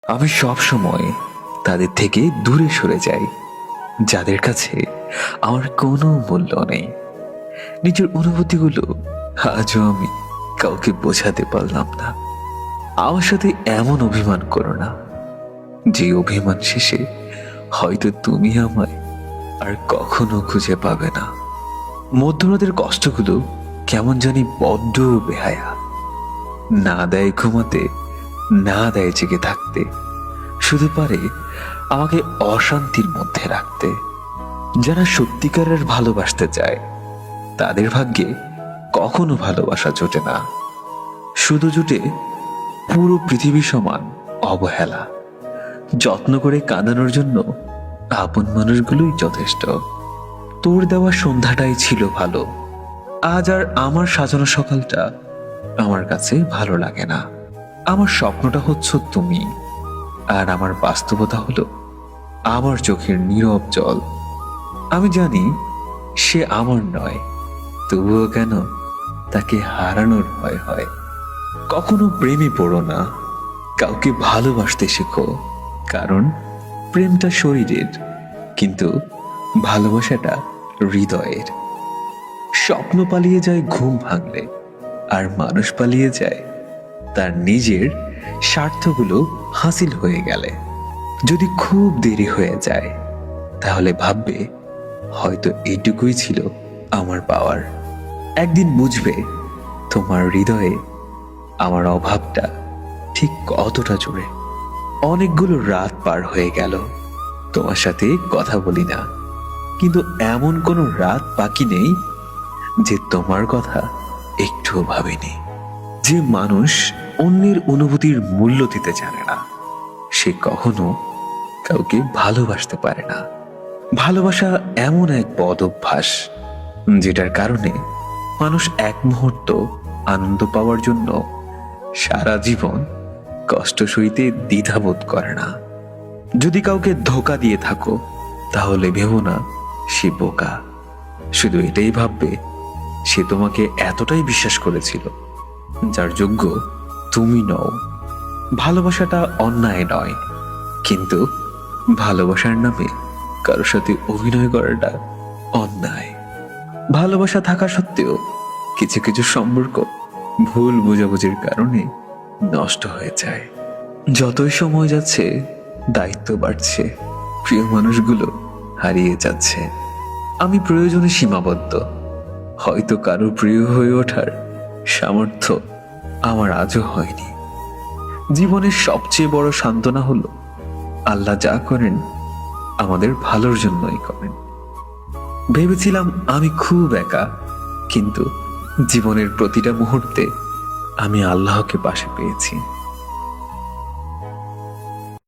আমি সব সময় তাদের থেকে দূরে সরে যাই, যাদের কাছে আমার কোনো মূল্য নেই। নিজের অনুভূতিগুলো আজও আমি কাউকে বোঝাতে পারলাম না। আমার সাথে এমন অভিমান করো না, যে অভিমান শেষে হয়তো তুমি আমায় আর কখনো খুঁজে পাবে না। মধ্যরাতের কষ্টগুলো কেমন জানি বড্ড বেহায়া, না দেয় ঘুমাতে, না দেয় জেগে থাকতে, শুধু পারে আমাকে অশান্তির মধ্যে রাখতে। যারা সত্যিকারের ভালোবাসতে চায় তাদের ভাগ্যে কখনো ভালোবাসা জোটে না, শুধু জুটে পুরো পৃথিবী সমান অবহেলা। যত্ন করে কাঁদানোর জন্য আপন মানুষগুলোই যথেষ্ট। তোর দেওয়া সন্ধ্যাটাই ছিল ভালো, আজ আর আমার সাজানো সকালটা আমার কাছে ভালো লাগে না। আমার স্বপ্নটা হচ্ছ তুমি, আর আমার বাস্তবতা হলো আমার চোখের নীরব জল। আমি জানি সে আমার নয়, তবুও কেন তাকে হারানোর ভয় হয়। কখনো প্রেমে পড়ো না, কাউকে ভালোবাসতে শেখো, কারণ প্রেমটা শরীরের, কিন্তু ভালোবাসাটা হৃদয়ের। স্বপ্ন পালিয়ে যায় ঘুম ভাঙলে, আর মানুষ পালিয়ে যায় তার নিজের স্বার্থগুলো হাসিল হয়ে গেলে। যদি খুব দেরি হয়ে যায় তাহলে ভাববে হয়তো এইটুকুই ছিল আমার পাওয়ার। একদিন বুঝবে তোমার হৃদয়ে আমার অভাবটা ঠিক কতটা জোরে। অনেকগুলো রাত পার হয়ে গেল তোমার সাথে কথা বলি না, কিন্তু এমন কোনো রাত বাকি নেই যে তোমার কথা একটুও ভাবিনি। যে মানুষ অন্যের অনুভূতির মূল্য দিতে জানে না, সে কখনো কাউকে ভালোবাসতে পারে না। ভালোবাসা এমন এক বদ অভ্যাস, যেটার কারণে মানুষ এক মুহূর্ত আনন্দ পাওয়ার জন্য সারা জীবন কষ্ট সইতে দ্বিধাবোধ করে না। যদি কাউকে ধোঁকা দিয়ে থাকো তাহলে ভেবো না সে বোকা, শুধু এটাই ভাববে সে তোমাকে এতটাই বিশ্বাস করেছিল যার যোগ্য তুমি নও। ভালোবাসাটা অন্যায় নয়, কিন্তু ভালোবাসার নামে কারোর সাথে অভিনয় করাটা অন্যায়। ভালোবাসা থাকা সত্ত্বেও কিছু কিছু সম্পর্ক ভুল বোঝাবুঝির কারণে নষ্ট হয়ে যায়। যতই সময় যাচ্ছে দায়িত্ব বাড়ছে, প্রিয় মানুষগুলো হারিয়ে যাচ্ছে। আমি প্রয়োজনে সীমাবদ্ধ, হয়তো কারো প্রিয় হয়ে ওঠার সামর্থ্য আমার আজও হয়নি। জীবনের সবচেয়ে বড় সান্ত্বনা হলো আল্লাহ যা করেন আমাদের ভালোর জন্যই করেন। ভেবেছিলাম আমি খুব একা, কিন্তু জীবনের প্রতিটা মুহূর্তে আমি আল্লাহকে পাশে পেয়েছি।